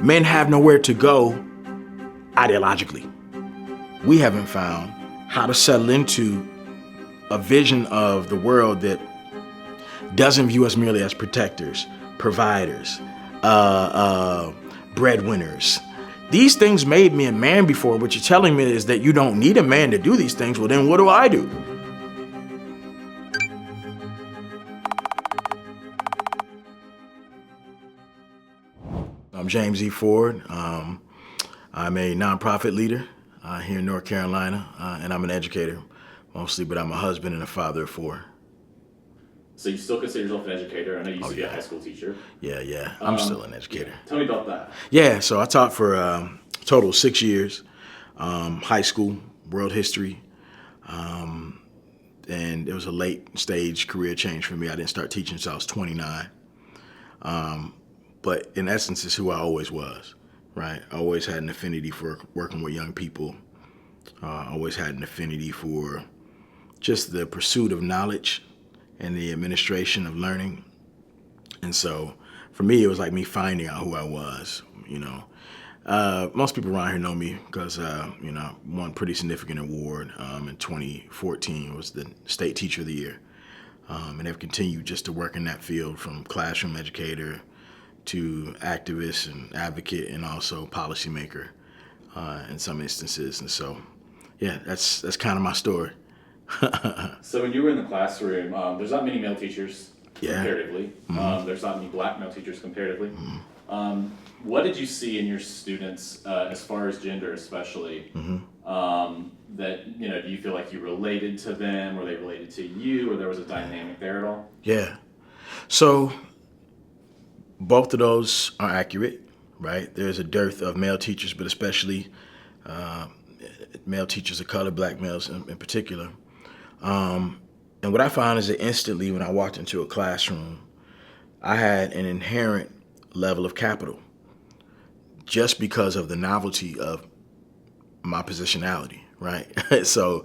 Men have nowhere to go ideologically. We haven't found how to settle into a vision of the world that doesn't view us merely as protectors, providers, breadwinners. These things made me a man before. What you're telling me is that you don't need a man to do these things. Well, then what do I do? I'm James E. Ford. I'm a nonprofit leader here in North Carolina, and I'm an educator mostly, but I'm a husband and a father of 4. So you still consider yourself an educator? I know you used to be a high school teacher. Yeah. I'm still an educator. Tell me about that. Yeah, so I taught for a total of 6 years, high school, world history, and it was a late stage career change for me. I didn't start teaching until I was 29. But in essence, it's who I always was, right? I always had an affinity for working with young people. I always had an affinity for just the pursuit of knowledge and the administration of learning. And so for me, it was like me finding out who I was, you know. Most people around here know me because, I won a pretty significant award in 2014. Was the State Teacher of the Year. And have continued just to work in that field from classroom educator to activist and advocate and also policymaker in some instances. And so, yeah, that's kind of my story. So when you were in the classroom, there's not many male teachers comparatively. Mm-hmm. There's not many black male teachers comparatively. Mm-hmm. What did you see in your students as far as gender especially? Mm-hmm. That, do you feel like you related to them? Were they related to you? Or there was a dynamic there at all? Yeah. So both of those are accurate, right? There's a dearth of male teachers, but especially male teachers of color, black males in particular. And what I found is that instantly when I walked into a classroom, I had an inherent level of capital just because of the novelty of my positionality, right? So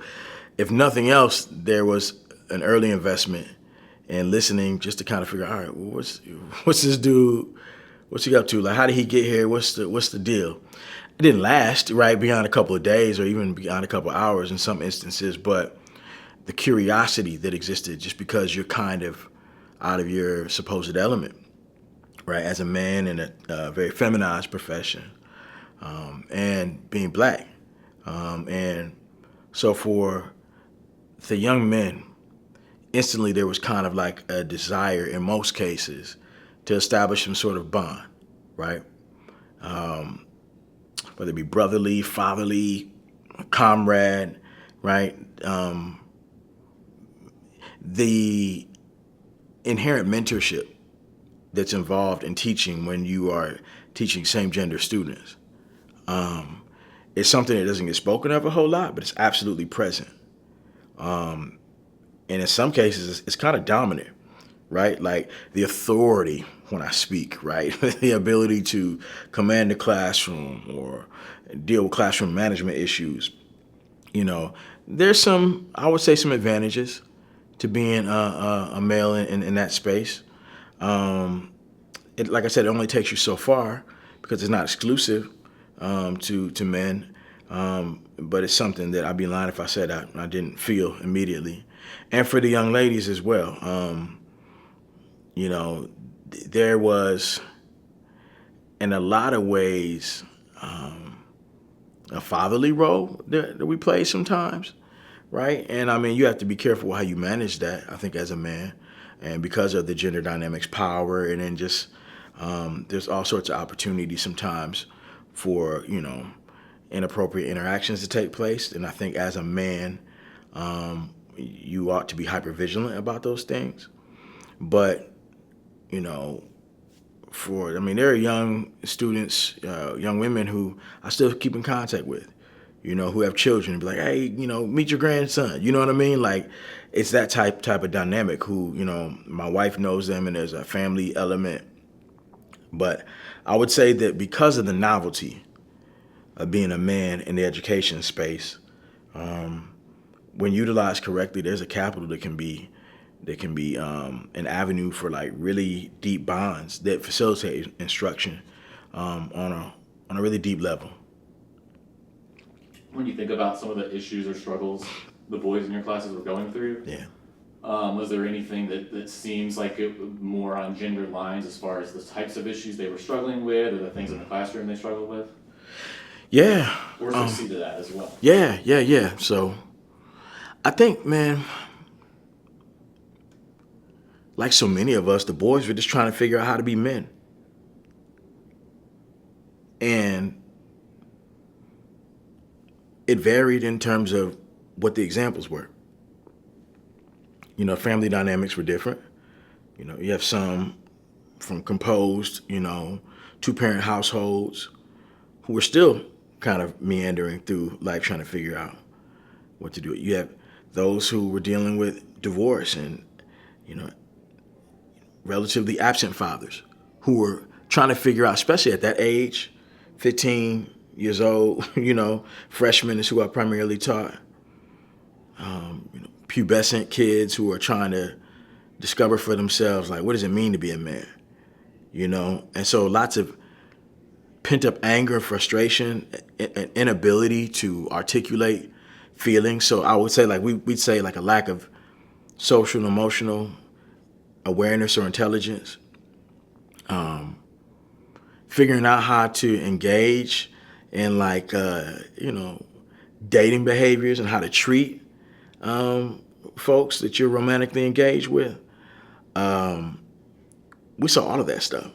if nothing else, there was an early investment in listening just to kind of figure out, all right, well, what's this dude, what's he up to? Like, how did he get here? What's the deal? It didn't last, right, beyond a couple of days or even beyond a couple of hours in some instances, but the curiosity that existed just because you're kind of out of your supposed element, right, as a man in a very feminized profession, and being black. And so for the young men, instantly there was kind of like a desire in most cases to establish some sort of bond, right? Whether it be brotherly, fatherly, comrade, right? The inherent mentorship that's involved in teaching when you are teaching same gender students is something that doesn't get spoken of a whole lot, but it's absolutely present. And in some cases, it's kind of dominant, right? Like the authority when I speak, right? The ability to command the classroom or deal with classroom management issues. There's I would say some advantages to being a male in that space. Like I said, it only takes you so far because it's not exclusive to men. But it's something that I'd be lying if I said I didn't feel immediately. And for the young ladies as well, there was, in a lot of ways, a fatherly role that we play sometimes, right? And I mean, you have to be careful how you manage that, I think, as a man. And because of the gender dynamics power, and then just there's all sorts of opportunities sometimes for, inappropriate interactions to take place. And I think as a man, you ought to be hypervigilant about those things. But, there are young students, young women who I still keep in contact with, who have children and be like, hey, meet your grandson. You know what I mean? Like, it's that type of dynamic who, my wife knows them and there's a family element. But I would say that because of the novelty of being a man in the education space, when utilized correctly, there's a capital that can be an avenue for like really deep bonds that facilitate instruction on a really deep level. When you think about some of the issues or struggles the boys in your classes were going through, Yeah. was there anything that seems like it was more on gender lines as far as the types of issues they were struggling with or the things in the classroom they struggled with? Yeah. Or is there seed to that as well? Yeah. So I think, man, like so many of us, the boys were just trying to figure out how to be men. And it varied in terms of what the examples were. Family dynamics were different. You have some from composed, two-parent households who were still kind of meandering through life trying to figure out what to do. You have those who were dealing with divorce and, relatively absent fathers who were trying to figure out, especially at that age, 15 years old, freshmen is who I primarily taught. Pubescent kids who are trying to discover for themselves, like, what does it mean to be a man? And so lots of pent up anger, frustration, and inability to articulate feelings. So I would say, like, we'd say, like, a lack of social and emotional awareness or intelligence. Figuring out how to engage in, like, dating behaviors and how to treat folks that you're romantically engaged with. We saw all of that stuff,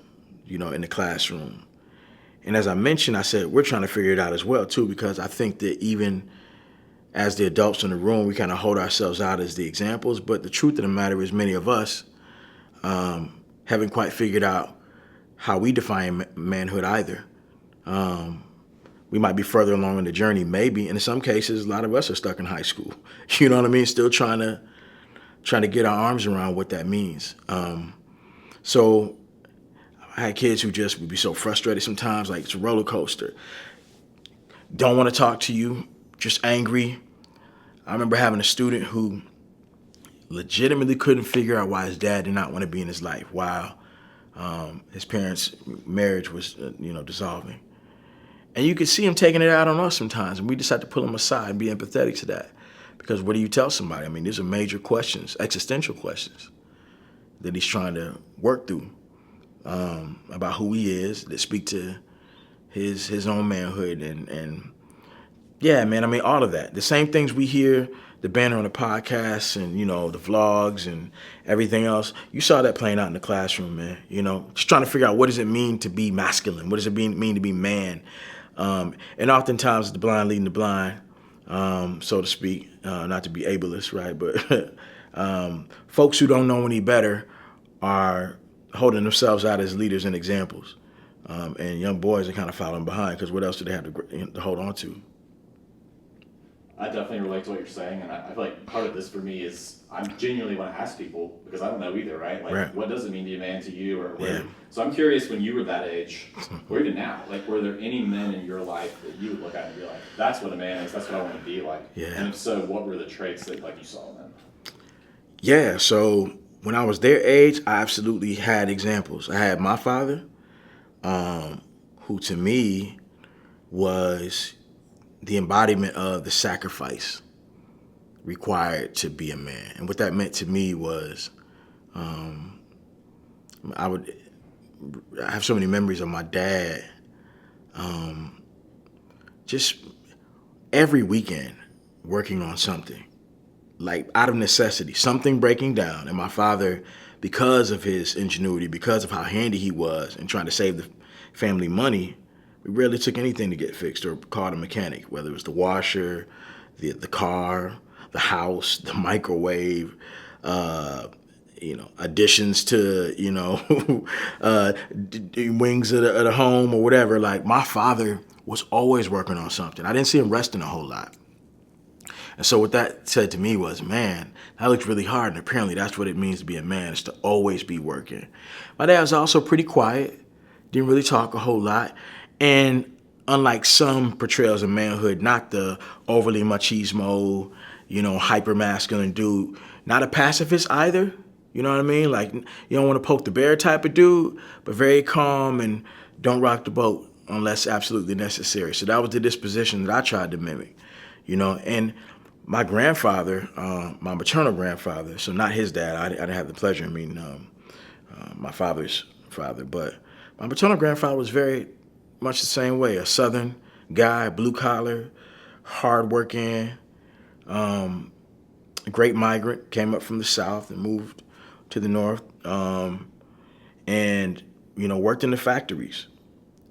in the classroom. And as I mentioned, I said, we're trying to figure it out as well, too, because I think that even as the adults in the room, we kind of hold ourselves out as the examples. But the truth of the matter is many of us haven't quite figured out how we define manhood either. We might be further along in the journey, maybe. And in some cases, a lot of us are stuck in high school. You know what I mean? Still trying to get our arms around what that means. So I had kids who just would be so frustrated sometimes, like it's a roller coaster. Don't want to talk to you, just angry. I remember having a student who legitimately couldn't figure out why his dad did not want to be in his life while his parents' marriage was, dissolving. And you could see him taking it out on us sometimes, and we just had to pull him aside and be empathetic to that. Because what do you tell somebody? I mean, these are major questions, existential questions that he's trying to work through about who he is, that speak to his own manhood. And yeah, man, I mean, all of that. The same things we hear, the banner on the podcast and, the vlogs and everything else. You saw that playing out in the classroom, man. Just trying to figure out what does it mean to be masculine? What does it mean to be man? And oftentimes the blind leading the blind, so to speak, not to be ableist, right? But folks who don't know any better are holding themselves out as leaders and examples. And young boys are kind of following behind because what else do they have to hold on to? I definitely relate to what you're saying, and I feel like part of this for me is I genuinely want to ask people because I don't know either, right? Like, right. What does it mean to be a man to you, or where? Yeah. So I'm curious, when you were that age, or even now, like, were there any men in your life that you would look at and be like, "That's what a man is. That's what I want to be like." Yeah. And if so, what were the traits that you saw in them? Yeah. So when I was their age, I absolutely had examples. I had my father, who to me was the embodiment of the sacrifice required to be a man. And what that meant to me was I have so many memories of my dad just every weekend working on something, like out of necessity, something breaking down. And my father, because of his ingenuity, because of how handy he was in trying to save the family money, we rarely took anything to get fixed or called a mechanic, whether it was the washer, the car, the house, the microwave, additions to, wings of the home or whatever. Like, my father was always working on something. I didn't see him resting a whole lot. And so what that said to me was, man, that looks really hard. And apparently that's what it means to be a man, is to always be working. My dad was also pretty quiet, didn't really talk a whole lot. And unlike some portrayals of manhood, not the overly machismo, hyper masculine dude, not a pacifist either. You know what I mean? Like, you don't want to poke the bear type of dude, but very calm and don't rock the boat unless absolutely necessary. So that was the disposition that I tried to mimic, And my grandfather, my maternal grandfather, so not his dad. I didn't have the pleasure of meeting my father's father, but my maternal grandfather was very much the same way. A Southern guy, blue collar, hardworking, great migrant, came up from the South and moved to the North, and worked in the factories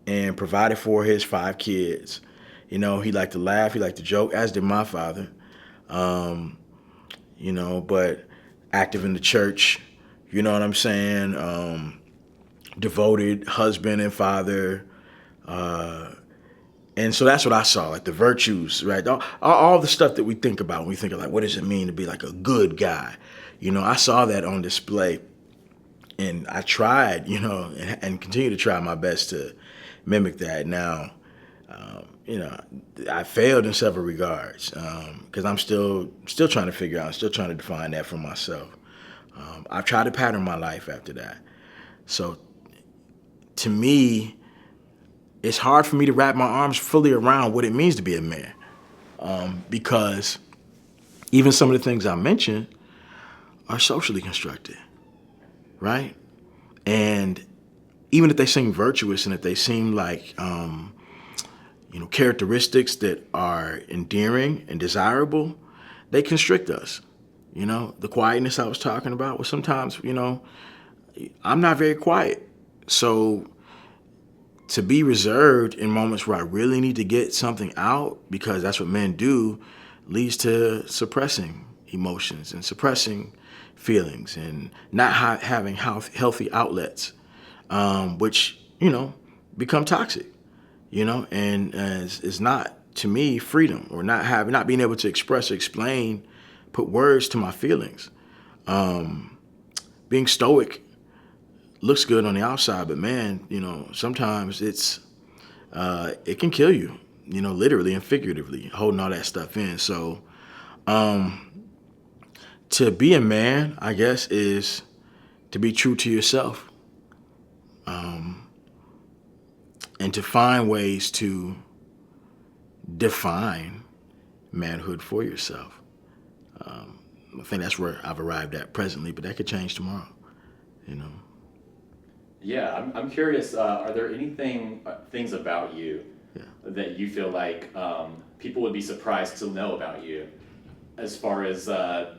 and provided for his 5 kids. He liked to laugh, he liked to joke, as did my father. But active in the church, you know what I'm saying? Devoted husband and father. And so that's what I saw, like the virtues, right? All the stuff that we think about when we think of like, what does it mean to be like a good guy? I saw that on display, and I tried, and continue to try my best to mimic that. Now, I failed in several regards because I'm still trying to figure out, still trying to define that for myself. I've tried to pattern my life after that. So to me, it's hard for me to wrap my arms fully around what it means to be a man, because even some of the things I mentioned are socially constructed, right? And even if they seem virtuous and if they seem like characteristics that are endearing and desirable, they constrict us. The quietness I was talking about was sometimes, I'm not very quiet. So to be reserved in moments where I really need to get something out, because that's what men do, leads to suppressing emotions and suppressing feelings and not having healthy outlets, which, become toxic, and is not, to me, freedom, or not being able to express or explain, put words to my feelings. Being stoic looks good on the outside, but man, sometimes it can kill you, literally and figuratively, holding all that stuff in. So, to be a man, I guess, is to be true to yourself, and to find ways to define manhood for yourself. I think that's where I've arrived at presently, but that could change tomorrow, Yeah, I'm curious. Are there things about you Yeah. that you feel like people would be surprised to know about you, as far as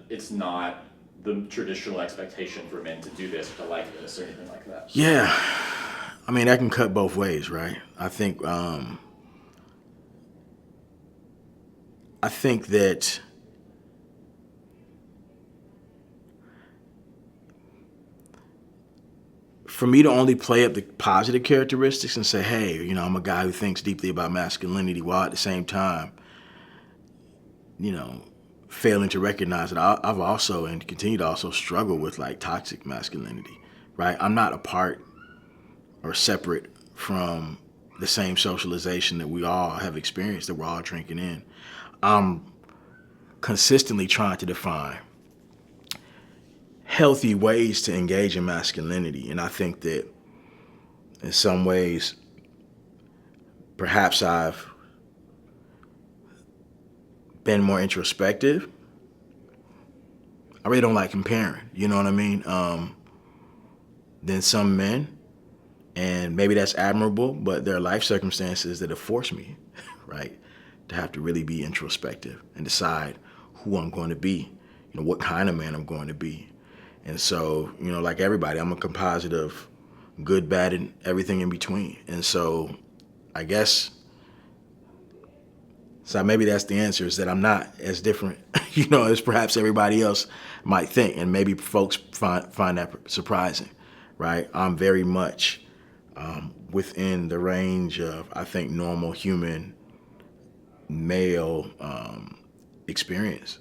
it's not the traditional expectation for men to do this, or to like this, or anything like that? Yeah. I mean, that can cut both ways, right? I think that for me to only play up the positive characteristics and say, hey, I'm a guy who thinks deeply about masculinity, while at the same time, failing to recognize that I've also and continue to also struggle with like toxic masculinity, right? I'm not a part or separate from the same socialization that we all have experienced, that we're all drinking in. I'm consistently trying to define healthy ways to engage in masculinity. And I think that in some ways, perhaps I've been more introspective. I really don't like comparing, you know what I mean, than some men. And maybe that's admirable, but there are life circumstances that have forced me, right, to have to really be introspective and decide who I'm going to be, what kind of man I'm going to be. And so, like everybody, I'm a composite of good, bad, and everything in between. And so I guess, so maybe that's the answer, is that I'm not as different, as perhaps everybody else might think. And maybe folks find that surprising, right? I'm very much within the range of, I think, normal human male experience,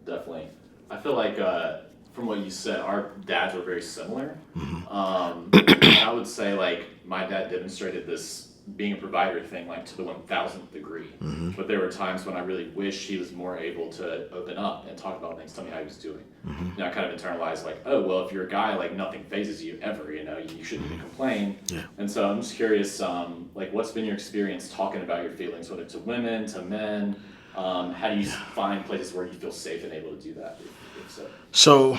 Definitely. I feel like from what you said, our dads were very similar. Mm-hmm. And I would say like my dad demonstrated this being a provider thing like to the 1000th degree. Mm-hmm. But there were times when I really wished he was more able to open up and talk about things, tell me how he was doing. Mm-hmm. You know, I kind of internalized like, oh, well, if you're a guy, like nothing phases you ever, you know, you shouldn't even complain. Yeah. And so I'm just curious, like what's been your experience talking about your feelings, whether to women, to men? How do you find places where you feel safe and able to do that, if so? So,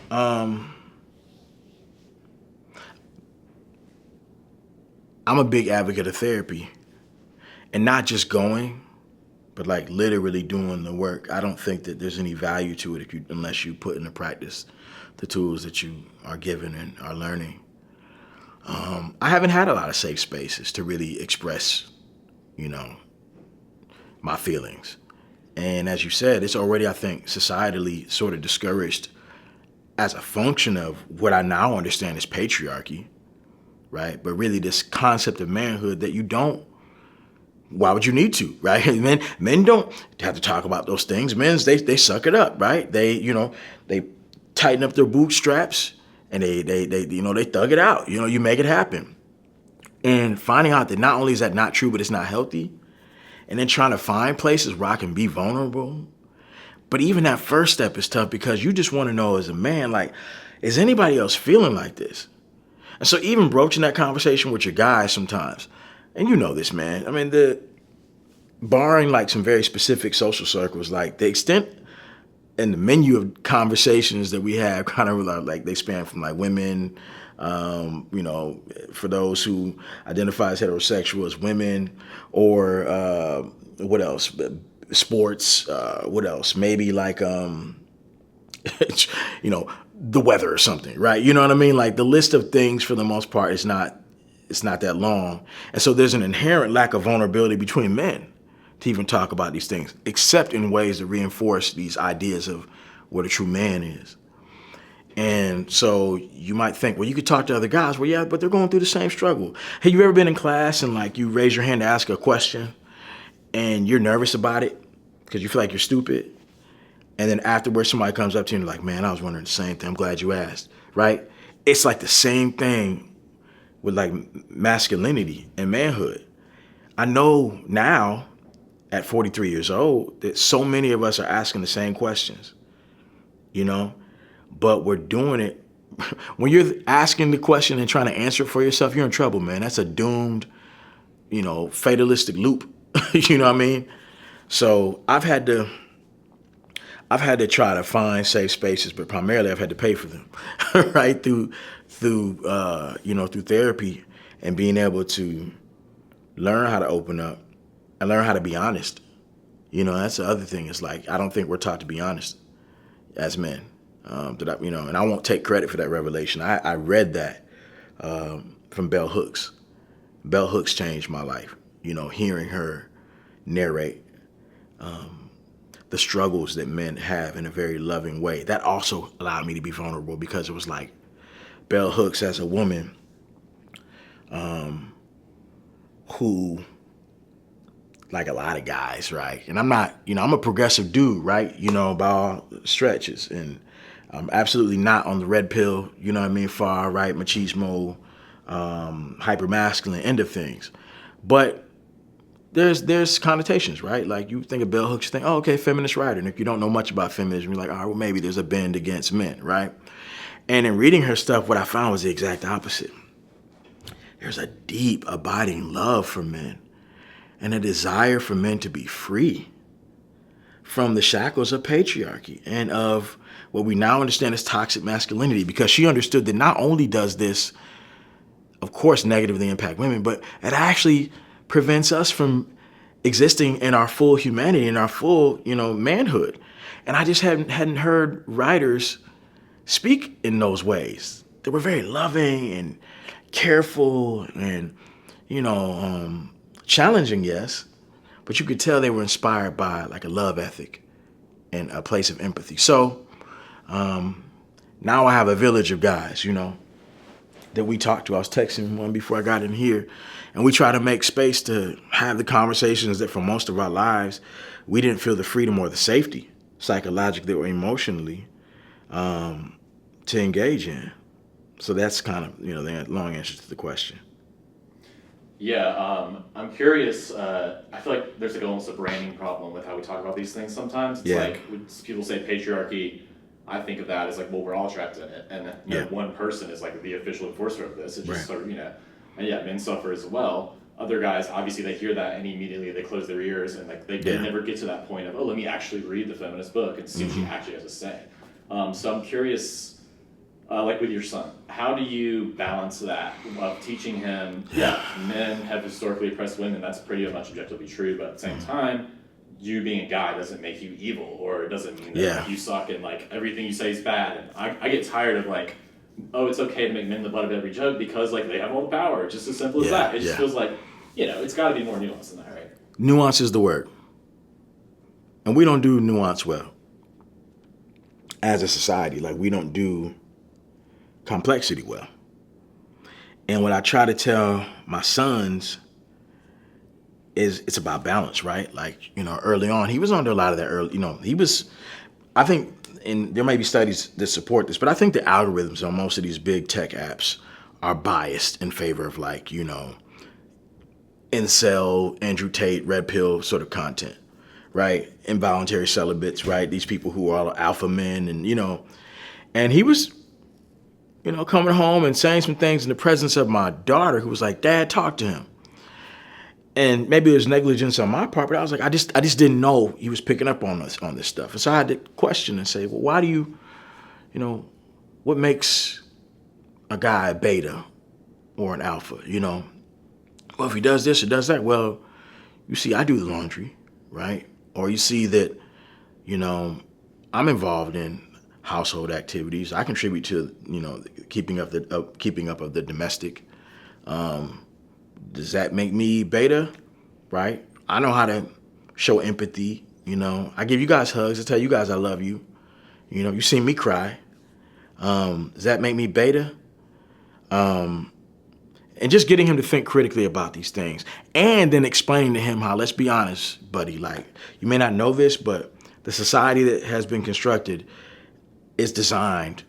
I'm a big advocate of therapy, and not just going, but like literally doing the work. I don't think that there's any value to it unless you put into practice the tools that you are given and are learning. I haven't had a lot of safe spaces to really express, you know, my feelings. And as you said, it's already, I think, societally sort of discouraged as a function of what I now understand as patriarchy, right? But really this concept of manhood that you don't, why would you need to, right? Men don't have to talk about those things. They suck it up, right? They tighten up their bootstraps and they thug it out. You know, you make it happen. And finding out that not only is that not true, but it's not healthy, and then trying to find places where I can be vulnerable. But even that first step is tough because you just want to know as a man, like, is anybody else feeling like this? And so even broaching that conversation with your guys sometimes, and you know this, man, I mean, barring like some very specific social circles, like the extent and the menu of conversations that we have kind of like they span from like women, you know, for those who identify as heterosexual, as women, or what else? Sports, what else? Maybe like, you know, the weather or something, right? You know what I mean? Like the list of things for the most part is not that long. And so there's an inherent lack of vulnerability between men to even talk about these things, except in ways that reinforce these ideas of what a true man is. And so you might think, well, you could talk to other guys. Well, yeah, but they're going through the same struggle. Have you ever been in class and like you raise your hand to ask a question and you're nervous about it because you feel like you're stupid? And then afterwards, somebody comes up to you and like, man, I was wondering the same thing. I'm glad you asked, right? It's like the same thing with like masculinity and manhood. I know now at 43 years old that so many of us are asking the same questions, you know, but we're doing it. When you're asking the question and trying to answer it for yourself, you're in trouble, man. That's a doomed, you know, fatalistic loop. You know what I mean? So I've had to try to find safe spaces, but primarily I've had to pay for them, right? Through therapy and being able to learn how to open up and learn how to be honest. You know, that's the other thing. It's like, I don't think we're taught to be honest as men. And I won't take credit for that revelation. I read that from Bell Hooks. Bell Hooks changed my life. You know, hearing her narrate the struggles that men have in a very loving way. That also allowed me to be vulnerable because it was like Bell Hooks as a woman who, like a lot of guys, right? And I'm not, you know, I'm a progressive dude, right? You know, by all stretches. And I'm absolutely not on the red pill, you know what I mean, far right, machismo, hyper-masculine end of things. But there's connotations, right? Like you think of Bell Hooks, you think, oh, okay, feminist writer. And if you don't know much about feminism, you're like, all right, well, maybe there's a bend against men, right? And in reading her stuff, what I found was the exact opposite. There's a deep, abiding love for men and a desire for men to be free from the shackles of patriarchy and of what we now understand as toxic masculinity, because she understood that not only does this, of course, negatively impact women, but it actually prevents us from existing in our full humanity, in our full, you know, manhood. And I just hadn't heard writers speak in those ways. They were very loving and careful and, you know, challenging, yes, but you could tell they were inspired by like a love ethic and a place of empathy. So now I have a village of guys, you know, that we talk to. I was texting one before I got in here, and we try to make space to have the conversations that for most of our lives, we didn't feel the freedom or the safety, psychologically or emotionally, to engage in. So that's kind of, you know, the long answer to the question. Yeah, I'm curious. I feel like there's like almost a branding problem with how we talk about these things sometimes. It's Yeah, like when people say patriarchy, I think of that as like, well, we're all trapped in it, and no yeah, one person is like the official enforcer of this. It's just right. sort of, and yeah, men suffer as well. Other guys, obviously, they hear that and immediately they close their ears and like they Yeah. never get to that point of, oh, let me actually read the feminist book and see what she actually has to say. So I'm curious, like with your son, how do you balance that of teaching him, yeah, men have historically oppressed women, that's pretty much objectively true, but at the same time, you being a guy doesn't make you evil, or it doesn't mean that Yeah. like, you suck and like everything you say is bad. And I get tired of like, oh, it's okay to make men the butt of every joke because like they have all the power. It's just as simple as Yeah, that. It just yeah. feels like, it's got to be more nuanced than that, right? Nuance is the word. And we don't do nuance well as a society. Like, we don't do complexity well. And what I try to tell my sons is it's about balance, right? Like, early on, he was under a lot of that early, he was, I think, and there may be studies that support this, but I think the algorithms on most of these big tech apps are biased in favor of like, incel, Andrew Tate, red pill sort of content, right? Involuntary celibates, right? These people who are alpha men and he was, coming home and saying some things in the presence of my daughter who was like, Dad, talk to him. And maybe it was negligence on my part, but I was like, I just didn't know he was picking up on this stuff. And so I had to question and say, well, why do what makes a guy a beta or an alpha? Well, if he does this or does that, well, you see, I do the laundry, right? Or you see that, I'm involved in household activities. I contribute to, keeping up of the domestic. Does that make me beta? Right? I know how to show empathy. I give you guys hugs. I tell you guys I love you. You see me cry. Does that make me beta? And just getting him to think critically about these things, and then explaining to him how, let's be honest, buddy, like, you may not know this, but the society that has been constructed is designed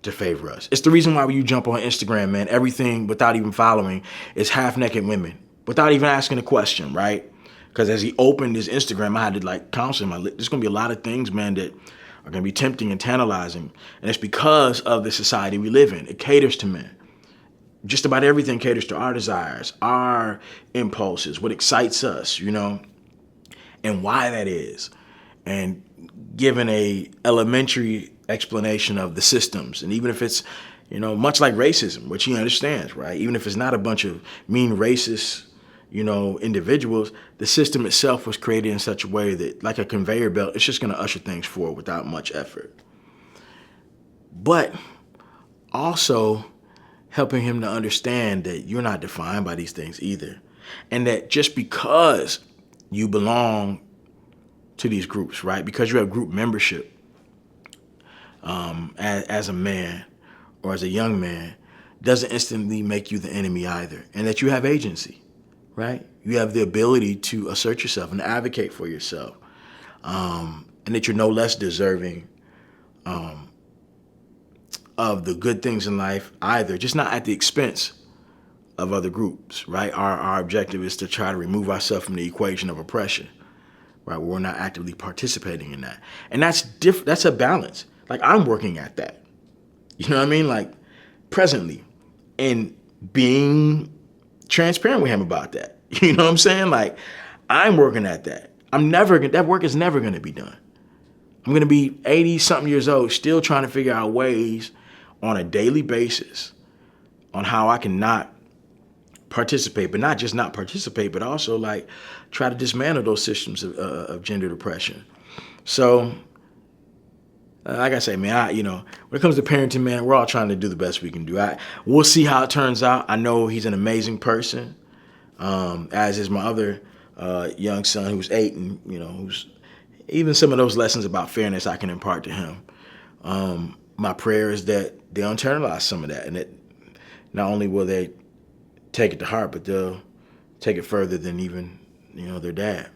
to favor us. It's the reason why when you jump on Instagram, man, everything without even following is half naked women without even asking a question, right? Because as he opened his Instagram, I had to like counsel him. There's going to be a lot of things, man, that are going to be tempting and tantalizing. And it's because of the society we live in. It caters to men. Just about everything caters to our desires, our impulses, what excites us, and why that is. And given a elementary explanation of the systems, and even if it's, much like racism, which he understands, right? Even if it's not a bunch of mean racist, individuals, the system itself was created in such a way that, like a conveyor belt, it's just going to usher things forward without much effort. But also helping him to understand that you're not defined by these things either. And that just because you belong to these groups, right? Because you have group membership as a man or as a young man doesn't instantly make you the enemy either. And that you have agency, right? You have the ability to assert yourself and advocate for yourself. And that you're no less deserving of the good things in life either, just not at the expense of other groups, right? Our objective is to try to remove ourselves from the equation of oppression, right? We're not actively participating in that. And that's a balance. Like, I'm working at that. You know what I mean? Like, presently, and being transparent with him about that. You know what I'm saying? Like, I'm working at that. That work is never going to be done. I'm going to be 80 something years old, still trying to figure out ways on a daily basis on how I can not participate, but not just not participate, but also like try to dismantle those systems of gender oppression. So, like I say, man, when it comes to parenting, man, we're all trying to do the best we can do. We'll see how it turns out. I know he's an amazing person, as is my other young son who's 8, and who's even some of those lessons about fairness I can impart to him. My prayer is that they'll internalize some of that, and that not only will they take it to heart, but they'll take it further than even their dad.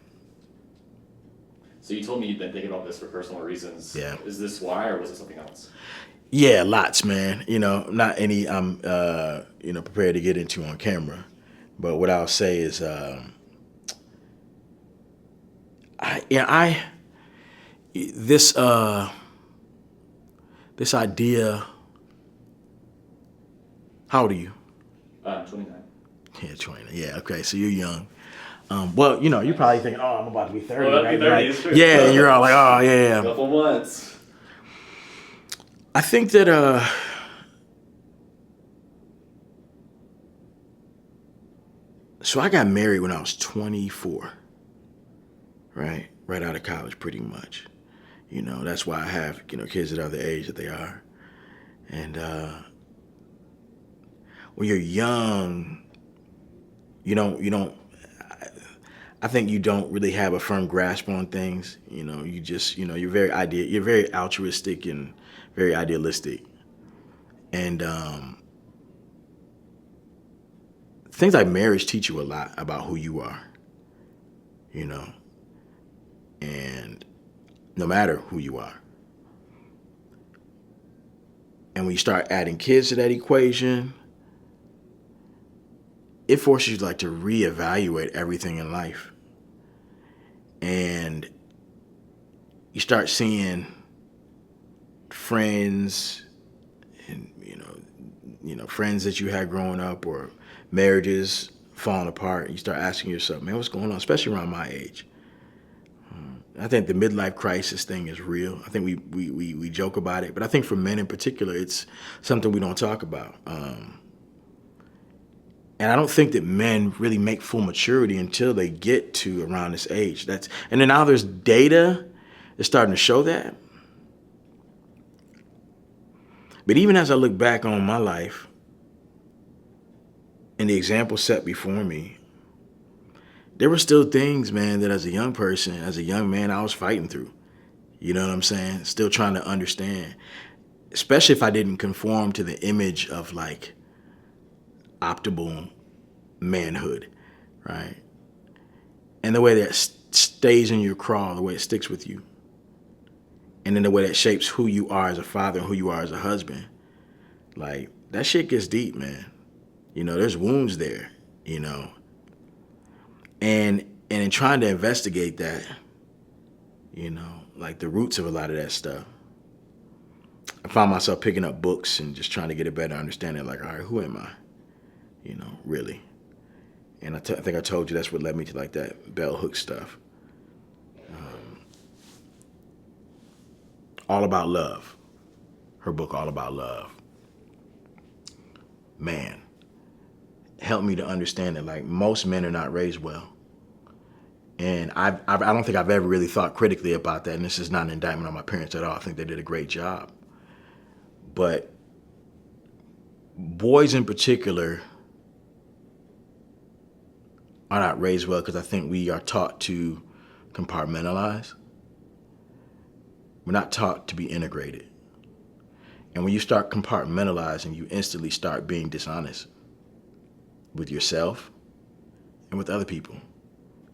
So you told me you've been thinking about this for personal reasons. Yeah. Is this why, or was it something else? Yeah, lots, man. Not any I'm prepared to get into on camera, But what I'll say is, I this this idea. How old are you? 29. Yeah, 20. Yeah, okay. So you're young. Well, you're probably thinking, "Oh, I'm about to be 30." Oh, that'd be Right? 30, it's true. Yeah, and you're all like, "Oh, yeah." Couple months. I think that so I got married when I was 24, right? Right out of college, pretty much. That's why I have, kids that are the age that they are. And when you're young, you don't, I think you don't really have a firm grasp on things. You just, you're very altruistic and very idealistic. And things like marriage teach you a lot about who you are, you know, and no matter who you are. And when you start adding kids to that equation, it forces you to reevaluate everything in life. And you start seeing friends and friends that you had growing up or marriages falling apart. You start asking yourself, man, what's going on? Especially around my age. I think the midlife crisis thing is real. I think we joke about it, but I think for men in particular, it's something we don't talk about. And I don't think that men really make full maturity until they get to around this age. And then now there's data that's starting to show that. But even as I look back on my life and the example set before me, there were still things, man, that as a young person, as a young man, I was fighting through. You know what I'm saying? Still trying to understand, especially if I didn't conform to the image of optimal manhood, right? And the way that stays in your craw, the way it sticks with you. And then the way that shapes who you are as a father and who you are as a husband. That shit gets deep, man. There's wounds there, And in trying to investigate that, the roots of a lot of that stuff, I found myself picking up books and just trying to get a better understanding, all right, who am I? Really. And I think I told you that's what led me to that bell hook stuff. All About Love. Her book, All About Love. Man, helped me to understand that most men are not raised well. And I don't think I've ever really thought critically about that. And this is not an indictment on my parents at all. I think they did a great job. But boys in particular are not raised well because I think we are taught to compartmentalize. We're not taught to be integrated. And when you start compartmentalizing, you instantly start being dishonest with yourself and with other people.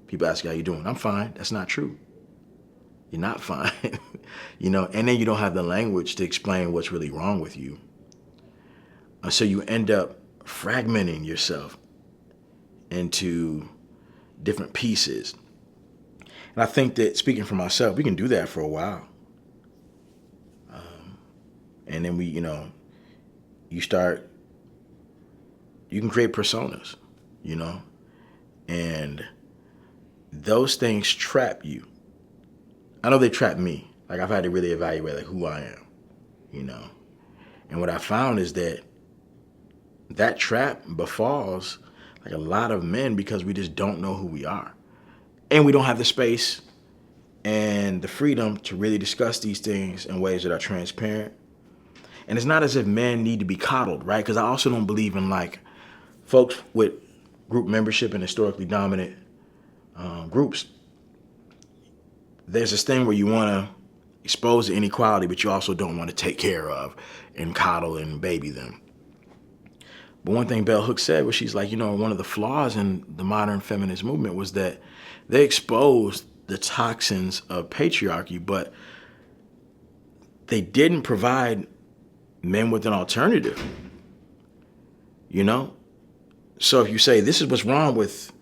People ask you how you doing. I'm fine. That's not true. You're not fine. And then you don't have the language to explain what's really wrong with you. So you end up fragmenting yourself into different pieces. And I think that, speaking for myself, we can do that for a while. And then you can create personas, and those things trap you. I know they trap me. I've had to really evaluate who I am, And what I found is that trap befalls a lot of men because we just don't know who we are. And we don't have the space and the freedom to really discuss these things in ways that are transparent. And it's not as if men need to be coddled, right? Because I also don't believe in folks with group membership in historically dominant groups. There's this thing where you want to expose the inequality, but you also don't want to take care of and coddle and baby them. But one thing Bell Hooks said was, she's one of the flaws in the modern feminist movement was that they exposed the toxins of patriarchy, but they didn't provide men with an alternative. So if you say this is what's wrong with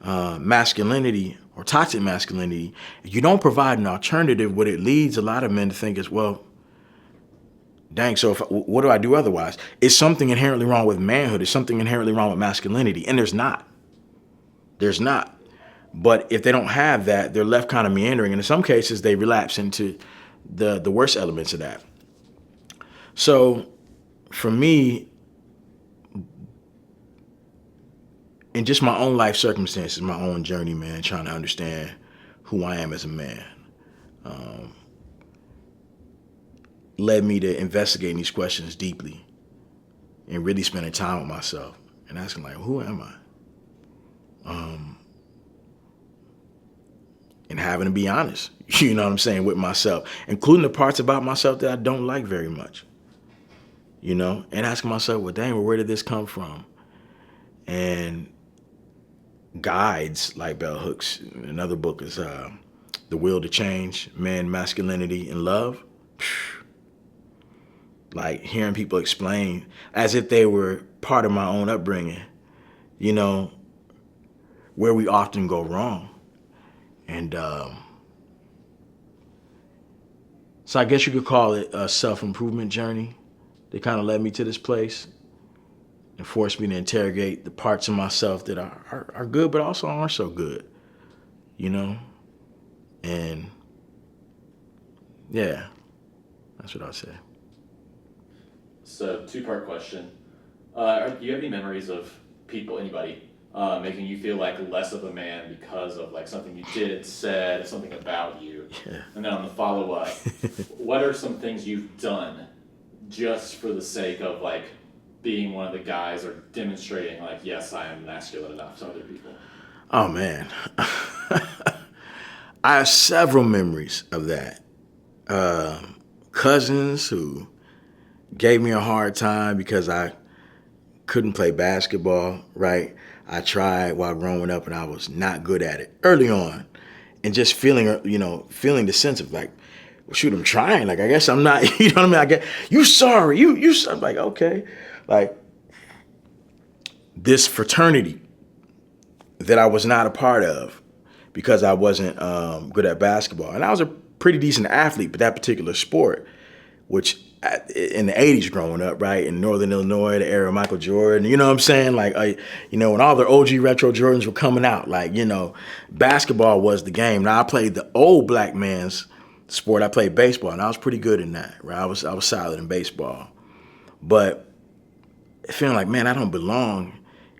masculinity or toxic masculinity, if you don't provide an alternative, what it leads a lot of men to think is, well, dang, so what do I do otherwise? Is something inherently wrong with manhood? Is something inherently wrong with masculinity? And there's not. There's not. But if they don't have that, they're left kind of meandering. And in some cases, they relapse into the worst elements of that. So for me, in just my own life circumstances, my own journey, man, trying to understand who I am as a man, led me to investigating these questions deeply and really spending time with myself and asking, like, who am I? And having to be honest, you know what I'm saying, with myself, including the parts about myself that I don't like very much, you know, and asking myself, well, dang, well, where did this come from? And guides like Bell Hooks, another book is The Will to Change, Man, Masculinity, and Love. Like hearing people explain as if they were part of my own upbringing, you know, where we often go wrong. And so I guess you could call it a self-improvement journey that kind of led me to this place and forced me to interrogate the parts of myself that are good but also aren't so good, you know? And yeah, that's what I'll say. So, two-part question. Do you have any memories of people, anybody, making you feel like less of a man because of like something you did, said, something about you? Yeah. And then on the follow-up, what are some things you've done just for the sake of like being one of the guys or demonstrating like, yes, I am masculine enough to other people? Oh, man. I have several memories of that. Cousins who gave me a hard time because I couldn't play basketball, right? I tried while growing up and I was not good at it early on. And just feeling the sense of like, well, shoot, I'm trying. Like, I guess I'm not, you know what I mean? I guess, you sorry, I'm like, okay. Like, this fraternity that I was not a part of because I wasn't good at basketball. And I was a pretty decent athlete, but that particular sport, which in the 80s growing up, right, in Northern Illinois, the era of Michael Jordan, you know what I'm saying? Like, when all the OG retro Jordans were coming out, like, basketball was the game. Now, I played the old black man's sport. I played baseball, and I was pretty good in that, right? I was solid in baseball. But feeling like, man, I don't belong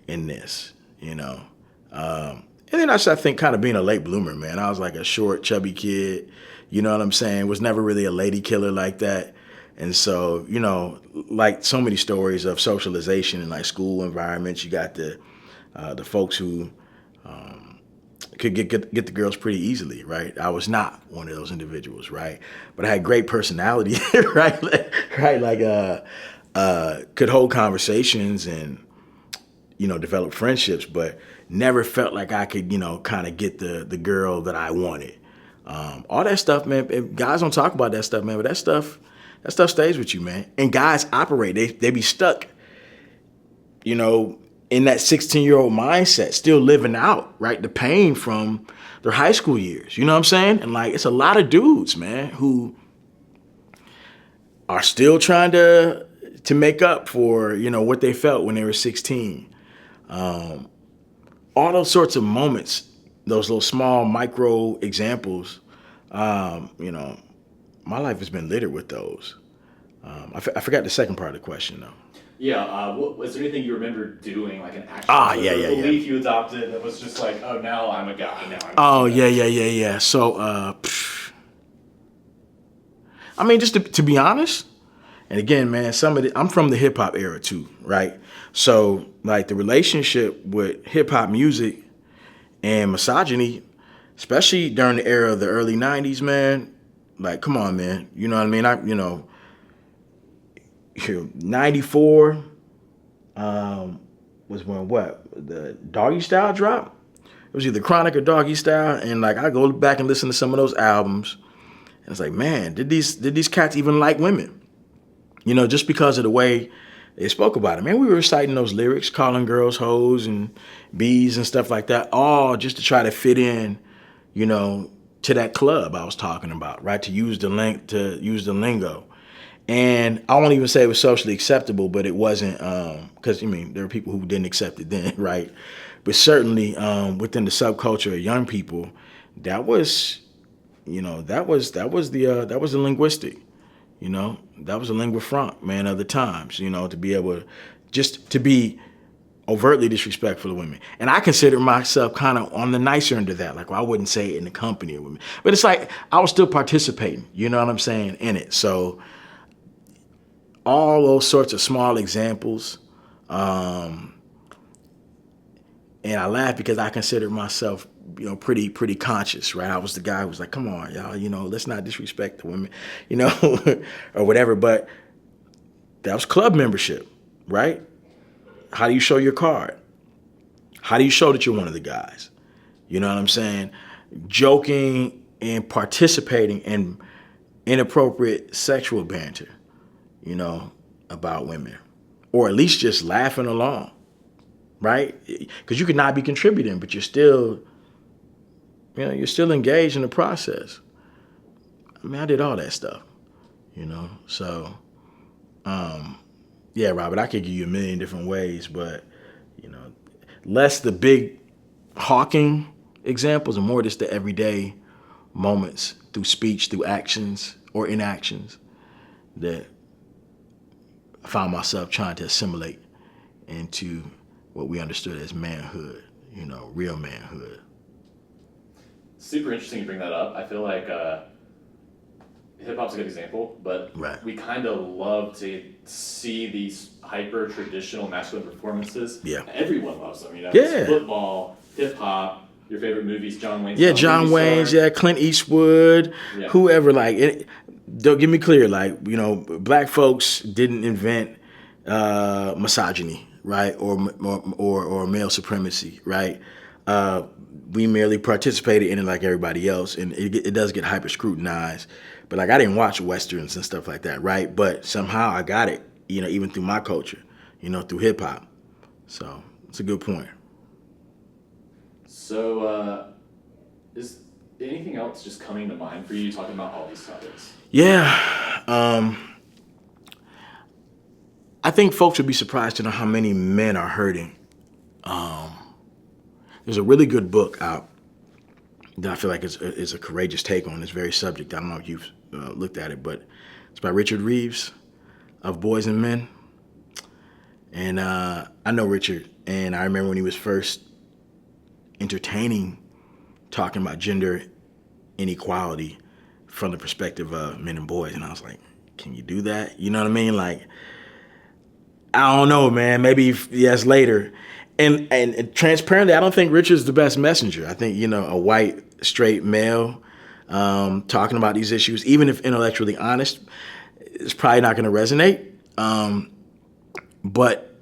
in this, you know? And then I think kind of being a late bloomer, man. I was like a short, chubby kid, you know what I'm saying? Was never really a lady killer like that. And so, like so many stories of socialization in like school environments, you got the folks who could get the girls pretty easily, right? I was not one of those individuals, right? But I had great personality, right? Like could hold conversations and develop friendships, but never felt like I could kind of get the girl that I wanted. All that stuff, man. Guys don't talk about that stuff, man. But that stuff stays with you, man. And guys operate. They be stuck, in that 16-year-old mindset, still living out, right, the pain from their high school years. You know what I'm saying? And like, it's a lot of dudes, man, who are still trying to make up for, what they felt when they were 16. All those sorts of moments, those little small micro examples, my life has been littered with those. I forgot the second part of the question, though. Yeah, was there anything you remember doing, like an action belief you adopted that was just like, oh, now I'm a guy, now I'm yeah. So, I mean, just to be honest, and again, man, I'm from the hip hop era too, right? So, like, the relationship with hip hop music and misogyny, especially during the era of the early 90s, man, like, come on, man. You know what I mean? 94 was when the Doggy Style dropped. It was either Chronic or Doggy Style, and like I go back and listen to some of those albums, and it's like, man, did these cats even like women? Just because of the way they spoke about it. Man, we were reciting those lyrics, calling girls hoes and bees and stuff like that, all just to try to fit in, you know, to that club I was talking about, right? To use the lingo. And I won't even say it was socially acceptable, but it wasn't, because, I mean, there were people who didn't accept it then, right? But certainly within the subculture of young people, that was, that was the linguistic, that was a lingua franc, man, of the times, to be able to, just to be overtly disrespectful of women. And I consider myself kind of on the nicer end of that. Like, well, I wouldn't say it in the company of women, but it's like I was still participating, you know what I'm saying, in it. So all those sorts of small examples. And I laugh because I consider myself, pretty conscious, right? I was the guy who was like, come on, y'all, let's not disrespect the women, or whatever. But that was club membership, right? How do you show your card? How do you show that you're one of the guys? You know what I'm saying? Joking and participating in inappropriate sexual banter, about women, or at least just laughing along, right? Because you could not be contributing, but you're still engaged in the process. I mean, I did all that stuff, So, yeah, Robert, I could give you a million different ways, but less the big hawking examples and more just the everyday moments through speech, through actions or inactions that I found myself trying to assimilate into what we understood as manhood, real manhood. Super interesting you bring that up. I feel like hip hop's a good example, but Right. we kind of love to see these hyper traditional masculine performances. Yeah. Everyone loves them. Yeah. It's football, hip hop, your favorite movies, John Wayne's. Yeah, John Wayne's, yeah, Clint Eastwood, whoever. Like, don't get me clear. Like, black folks didn't invent misogyny, right, or male supremacy, right. We merely participated in it like everybody else, and it does get hyper scrutinized. But like, I didn't watch westerns and stuff like that, right? But somehow I got it, even through my culture, through hip hop. So it's a good point. So, is anything else just coming to mind for you talking about all these topics? Yeah. I think folks would be surprised to know how many men are hurting. There's a really good book out that I feel like is a courageous take on this very subject. I don't know if you've looked at it, but it's by Richard Reeves, Of Boys and Men. And I know Richard, and I remember when he was first entertaining talking about gender inequality from the perspective of men and boys. And I was like, can you do that? You know what I mean? Like, I don't know, man. Maybe yes later. And transparently, I don't think Richard's the best messenger. I think, a white, straight male talking about these issues, even if intellectually honest, it's probably not going to resonate. But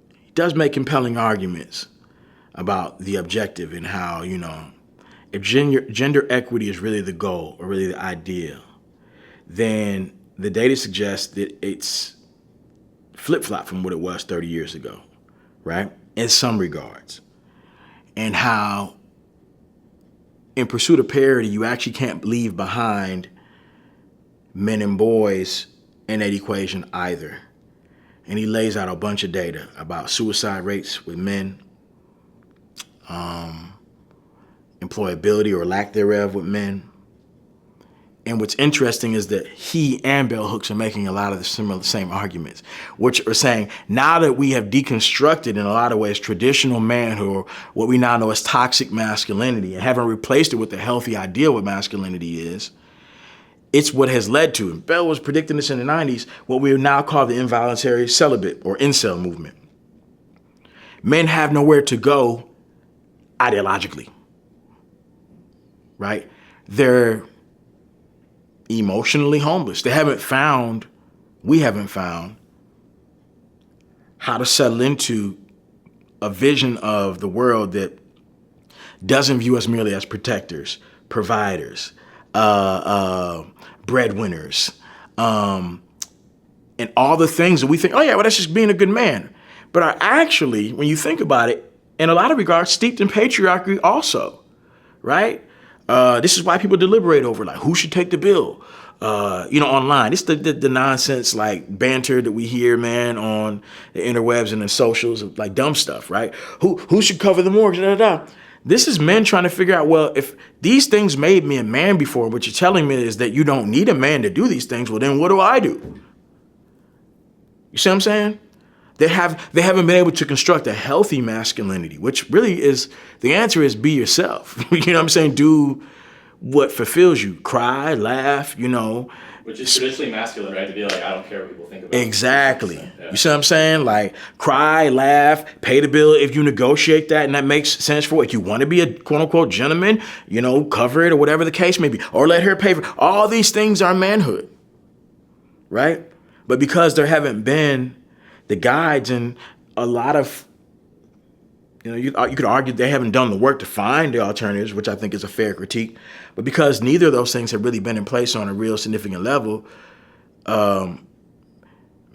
he does make compelling arguments about the objective and how, if gender equity is really the goal or really the ideal, then the data suggests that it's flip-flop from what it was 30 years ago, right? In some regards. And how in pursuit of parity, you actually can't leave behind men and boys in that equation either. And he lays out a bunch of data about suicide rates with men, employability or lack thereof with men. And what's interesting is that he and bell hooks are making a lot of the same arguments, which are saying now that we have deconstructed in a lot of ways traditional manhood, or what we now know as toxic masculinity, and haven't replaced it with the healthy idea of what masculinity is, it's what has led to, and Bell was predicting this in the 90s, what we now call the involuntary celibate or incel movement. Men have nowhere to go ideologically, right? They're emotionally homeless. We haven't found how to settle into a vision of the world that doesn't view us merely as protectors, providers, breadwinners, and and all the things that we think, oh yeah, well, that's just being a good man, but are actually, when you think about it, in a lot of regards, steeped in patriarchy also, right? This is why people deliberate over like who should take the bill, online. It's the nonsense like banter that we hear, man, on the interwebs and the socials, of like dumb stuff, right? Who should cover the mortgage? Da, da, da. This is men trying to figure out, well, if these things made me a man before, what you're telling me is that you don't need a man to do these things. Well, then what do I do? You see what I'm saying? They haven't been able to construct a healthy masculinity, which really is, the answer is be yourself. You know what I'm saying? Do what fulfills you. Cry, laugh, Which is traditionally masculine, right? To be like, I don't care what people think about me. Exactly. Yeah. You see what I'm saying? Like cry, laugh, pay the bill if you negotiate that and that makes sense for it. You want to be a quote unquote gentleman, cover it or whatever the case may be. Or let her pay for all these things are manhood. Right? But because there haven't been the guides and a lot of, you could argue they haven't done the work to find the alternatives, which I think is a fair critique. But because neither of those things have really been in place on a real significant level, men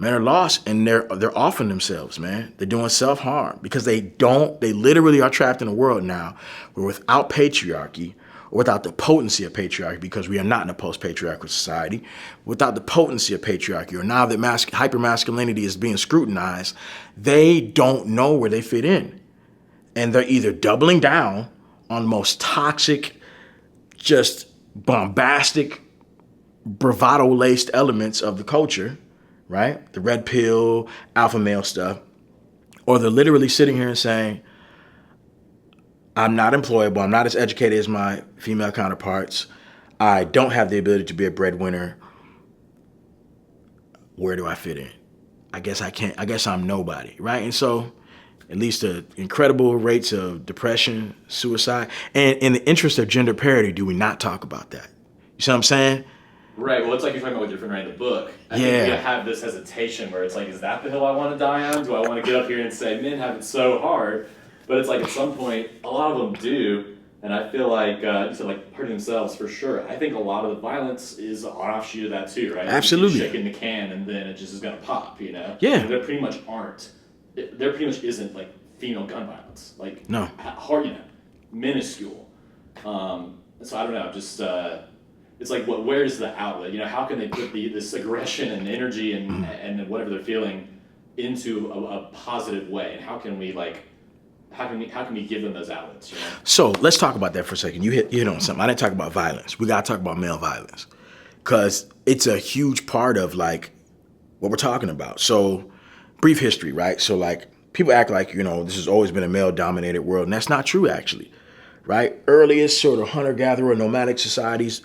are lost and they're offing themselves, man. They're doing self-harm because they literally are trapped in a world now where without patriarchy, or without the potency of patriarchy, because we are not in a post-patriarchal society, without the potency of patriarchy, or now that hypermasculinity is being scrutinized, they don't know where they fit in. And they're either doubling down on the most toxic, just bombastic, bravado-laced elements of the culture, right? The red pill, alpha male stuff. Or they're literally sitting here and saying, I'm not employable. I'm not as educated as my female counterparts. I don't have the ability to be a breadwinner. Where do I fit in? I guess I can't. I guess I'm nobody, right? And so it leads to incredible rates of depression, suicide. And in the interest of gender parity, do we not talk about that? You see what I'm saying? Right. Well, it's like you're talking about with your friend writing the book. I think we have this hesitation where it's like, is that the hill I want to die on? Do I want to get up here and say men have it so hard? But it's like at some point, a lot of them do, and I feel like you said like hurting themselves for sure. I think a lot of the violence is an offshoot of that too, right? Absolutely. Shaking the can and then it just is gonna pop, Yeah. And there pretty much there pretty much isn't like female gun violence, like no, hard, minuscule. So I don't know, just it's like where's the outlet? How can they put this aggression and energy and whatever they're feeling into a positive way, and how can we How can we give them those outlets? So let's talk about that for a second. You hit on something. I didn't talk about violence. We got to talk about male violence because it's a huge part of like what we're talking about. So brief history, right? So like people act like, this has always been a male dominated world, and that's not true actually, right? Earliest sort of hunter-gatherer nomadic societies,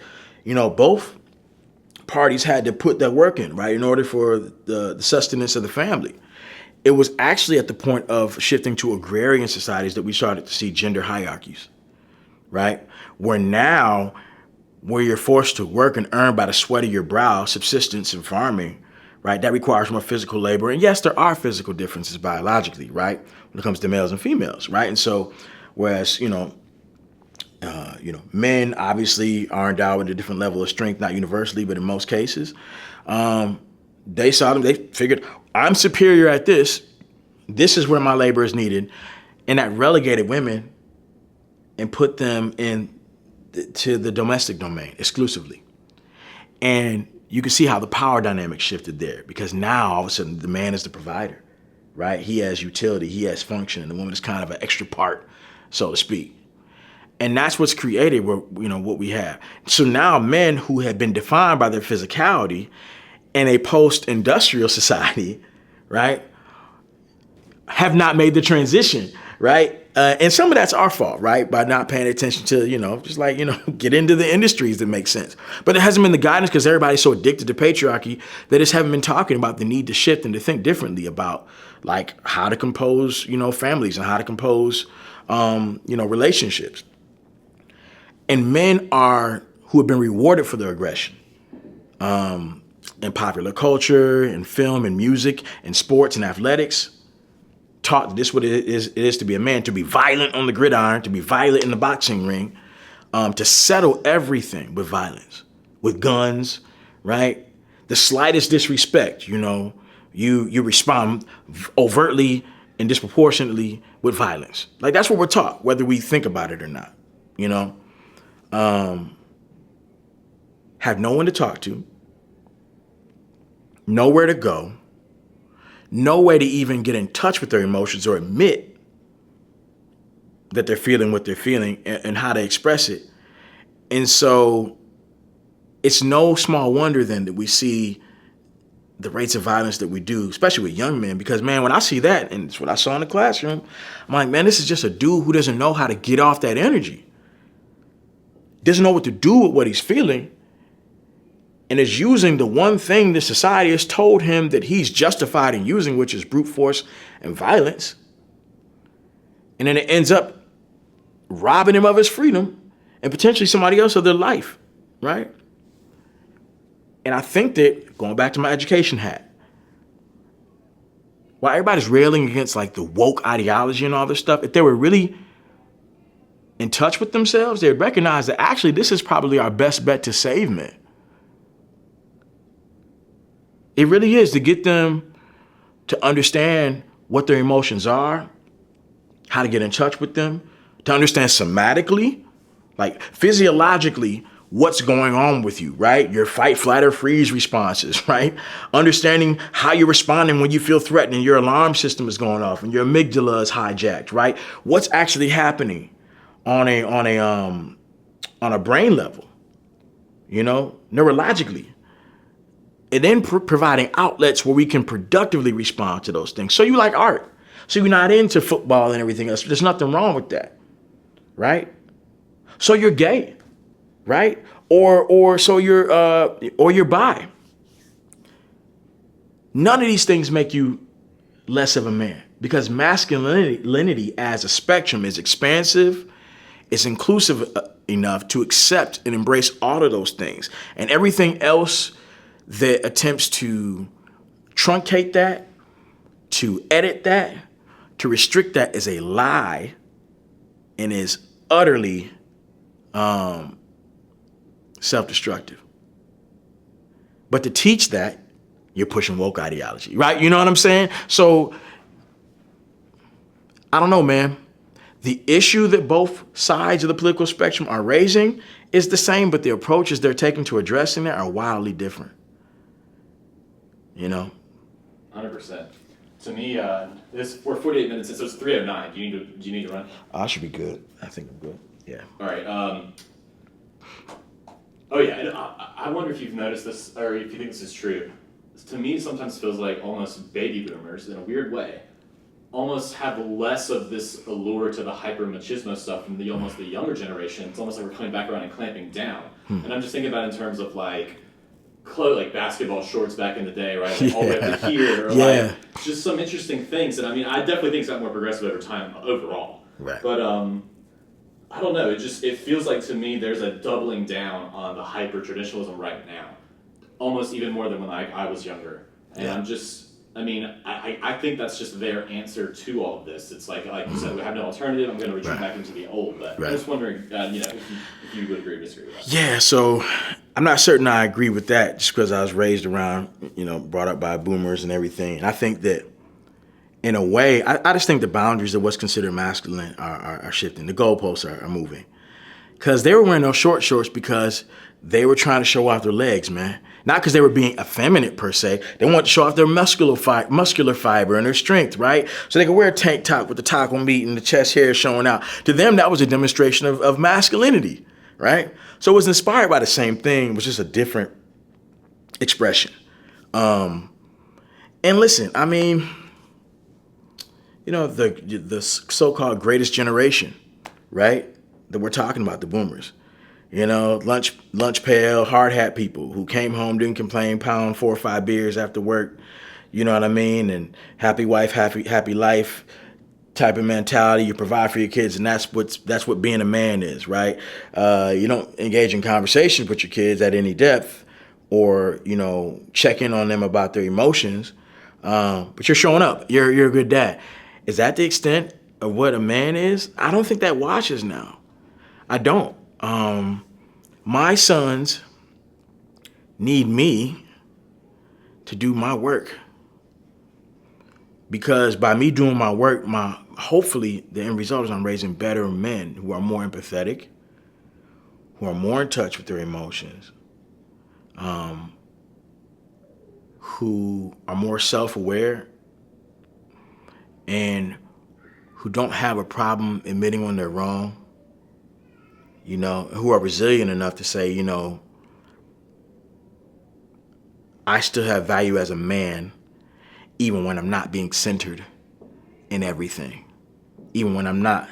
both parties had to put their work in, right? In order for the sustenance of the family. It was actually at the point of shifting to agrarian societies that we started to see gender hierarchies, right? Where you're forced to work and earn by the sweat of your brow, subsistence and farming, right? That requires more physical labor. And yes, there are physical differences biologically, right? When it comes to males and females, right? And so, whereas, men obviously are endowed with a different level of strength, not universally, but in most cases, they figured, I'm superior at this. This is where my labor is needed. And that relegated women and put them to the domestic domain exclusively. And you can see how the power dynamic shifted there because now all of a sudden the man is the provider, right? He has utility, he has function, and the woman is kind of an extra part, so to speak. And that's what's created what we have. So now men who have been defined by their physicality in a post-industrial society, right, have not made the transition, right? And some of that's our fault, right? By not paying attention to, get into the industries that make sense. But it hasn't been the guidance because everybody's so addicted to patriarchy that just haven't been talking about the need to shift and to think differently about like how to compose, families and how to compose, relationships. And men who have been rewarded for their aggression, in popular culture, in film, in music, in sports and athletics, taught that this is what it is to be a man, to be violent on the gridiron, to be violent in the boxing ring, to settle everything with violence, with guns, right? The slightest disrespect, you respond overtly and disproportionately with violence. Like, that's what we're taught, whether we think about it or not. Have no one to talk to, nowhere to go, no way to even get in touch with their emotions or admit that they're feeling what they're feeling and how to express it. And so it's no small wonder then that we see the rates of violence that we do, especially with young men, because, man, when I see that, and it's what I saw in the classroom, I'm like, man, this is just a dude who doesn't know how to get off that energy, doesn't know what to do with what he's feeling, and is using the one thing that society has told him that he's justified in using, which is brute force and violence. And then it ends up robbing him of his freedom and potentially somebody else of their life, right? And I think that, going back to my education hat, while everybody's railing against like the woke ideology and all this stuff, if they were really in touch with themselves, they'd recognize that actually this is probably our best bet to save men. It really is, to get them to understand what their emotions are, how to get in touch with them, to understand somatically, like physiologically, what's going on with you, right? Your fight, flight, or freeze responses, right? Understanding how you're responding when you feel threatened and your alarm system is going off and your amygdala is hijacked, right? What's actually happening on a brain level, neurologically. And then providing outlets where we can productively respond to those things. So you like art. So you're not into football and everything else. There's nothing wrong with that, right? So you're gay, right? Or so you're bi. None of these things make you less of a man, because masculinity as a spectrum is expansive, it's inclusive enough to accept and embrace all of those things, and everything else that attempts to truncate that, to edit that, to restrict that is a lie and is utterly self-destructive. But to teach that, you're pushing woke ideology, right? You know what I'm saying? So, I don't know, man. The issue that both sides of the political spectrum are raising is the same, but the approaches they're taking to addressing it are wildly different. 100%. To me, we're 48 minutes in, so it's 3:09. Do you need to run? I should be good. I think I'm good. Yeah. All right. Oh yeah, and I wonder if you've noticed this, or if you think this is true. To me, it sometimes feels like almost baby boomers, in a weird way, almost have less of this allure to the hyper machismo stuff from the younger generation. It's almost like we're coming back around and clamping down. And I'm just thinking about it in terms of like basketball shorts back in the day, right? Like all the way up to here, or like just some interesting things. And I mean, I definitely think it's got more progressive over time overall. Right. But I don't know. It feels like to me there's a doubling down on the hyper traditionalism right now, almost even more than when I was younger. And I think that's just their answer to all of this. It's like you said, we have no alternative. I'm going to retreat back into the old. But I'm just wondering, if you would agree or disagree with that. Yeah, so I'm not certain I agree with that, just because I was raised around, brought up by boomers and everything. And I think that, in a way, I just think the boundaries of what's considered masculine are shifting. The goalposts are moving. Because they were wearing those short shorts because they were trying to show off their legs, man. Not because they were being effeminate per se. They wanted to show off their muscular fiber and their strength, right? So they could wear a tank top with the taco meat and the chest hair showing out. To them, that was a demonstration of masculinity, right? So it was inspired by the same thing, it was just a different expression. And listen, I mean, the so-called greatest generation, right? That we're talking about, the boomers. Lunch pail, hard hat people who came home, didn't complain, pound 4 or 5 beers after work, you know what I mean? And happy wife, happy life type of mentality. You provide for your kids, and that's what being a man is, right? You don't engage in conversations with your kids at any depth, or check in on them about their emotions, but you're showing up. You're a good dad. Is that the extent of what a man is? I don't think that washes now. I don't. My sons need me to do my work. Because by me doing my work, hopefully the end result is I'm raising better men who are more empathetic, who are more in touch with their emotions, who are more self-aware, and who don't have a problem admitting when they're wrong, who are resilient enough to say, I still have value as a man, even when I'm not being centered in everything, even when I'm not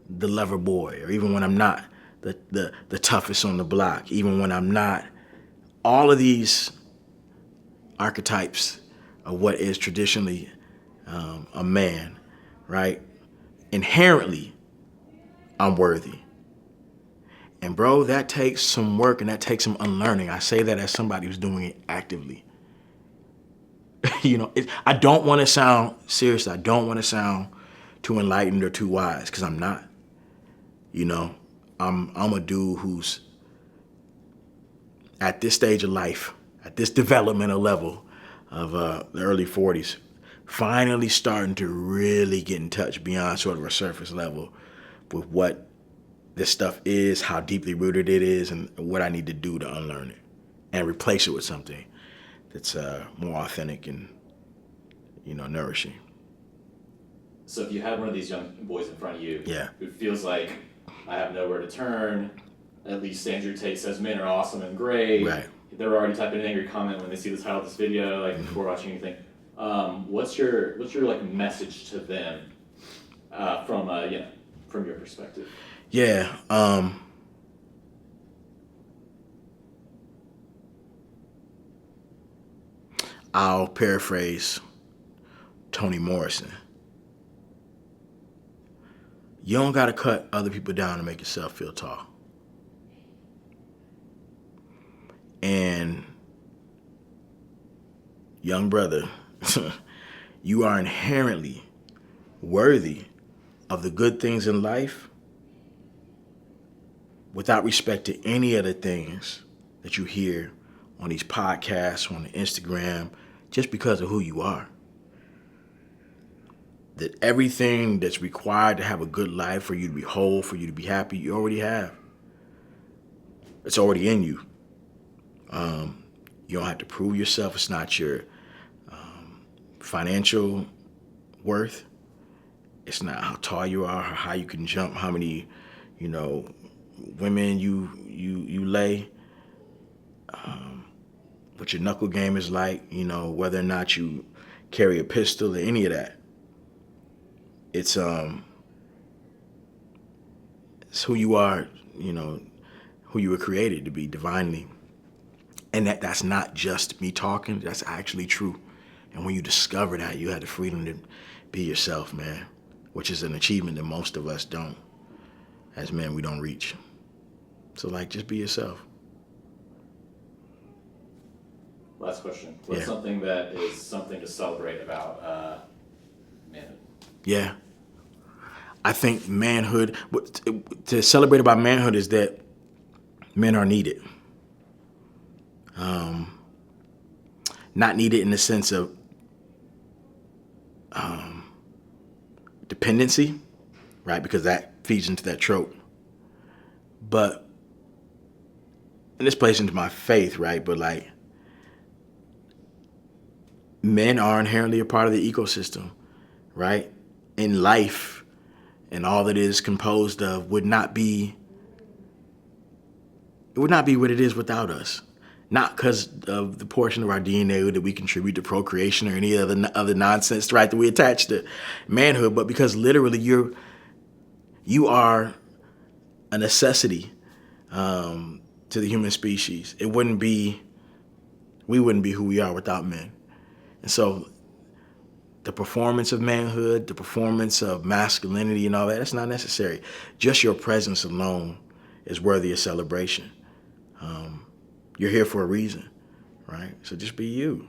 the lover boy, or even when I'm not the toughest on the block, even when I'm not all of these archetypes of what is traditionally a man, right? Inherently, I'm worthy. And bro, that takes some work and that takes some unlearning. I say that as somebody who's doing it actively. I don't want to sound, seriously, I don't want to sound too enlightened or too wise, because I'm not. I'm a dude who's at this stage of life, at this developmental level of the early 40s, finally starting to really get in touch beyond sort of a surface level with what this stuff is, how deeply rooted it is, and what I need to do to unlearn it and replace it with something that's more authentic and, nourishing. So if you had one of these young boys in front of you, Yeah, who feels like, I have nowhere to turn, at least Andrew Tate says men are awesome and great. right. They're already typing an angry comment when they see the title of this video, like before watching anything. What's your like message to them from your perspective? Yeah. I'll paraphrase Toni Morrison. You don't got to cut other people down to make yourself feel tall. And young brother, you are inherently worthy of the good things in life without respect to any of the things that you hear on these podcasts, on the Instagram, just because of who you are. That everything that's required to have a good life, for you to be whole, for you to be happy, you already have. It's already in you. You don't have to prove yourself. It's not your financial worth. It's not how tall you are, or how you can jump, how many, women you lay, what your knuckle game is like, whether or not you carry a pistol or any of that. It's who you are, who you were created to be divinely. And that's not just me talking, that's actually true. And when you discover that, you have the freedom to be yourself, man, which is an achievement that most of us don't. As men, we don't reach. So, just be yourself. Last question. What's something that is something to celebrate about manhood? Yeah. I think manhood, to celebrate about manhood is that men are needed. Not needed in the sense of dependency, right? Because that feeds into that trope. But, and this plays into my faith, right? But men are inherently a part of the ecosystem, right? In life, and all that it is composed of would not be what it is without us. Not because of the portion of our DNA that we contribute to procreation or any other nonsense, right, that we attach to manhood, but because literally you are a necessity to the human species. We wouldn't be who we are without men. And so the performance of manhood, the performance of masculinity and all that's not necessary. Just your presence alone is worthy of celebration. You're here for a reason, right? So just be you.